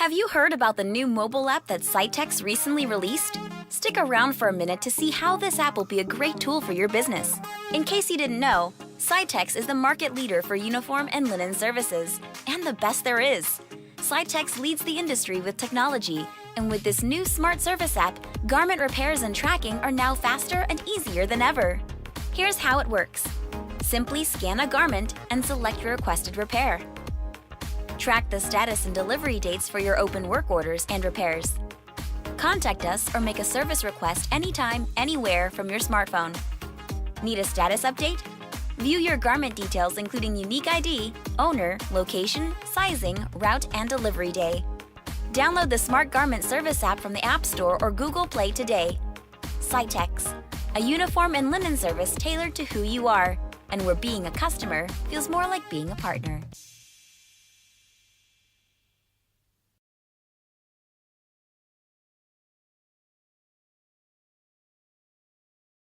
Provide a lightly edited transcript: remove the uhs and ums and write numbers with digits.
Have you heard about the new mobile app that SITEX recently released? Stick around for a minute to see how this app will be a great tool for your business. In case you didn't know, SITEX is the market leader for uniform and linen services, and the best there is. SITEX leads the industry with technology, and with this new smart service app, garment repairs and tracking are now faster and easier than ever. Here's how it works. Simply scan a garment and select your requested repair. Track the status and delivery dates for your open work orders and repairs. Contact us or make a service request anytime, anywhere from your smartphone. Need a status update? View your garment details including unique ID, owner, location, sizing, route, and delivery day. Download the Smart Garment Service app from the App Store or Google Play today. SITEX, a uniform and linen service tailored to who you are, and where being a customer feels more like being a partner.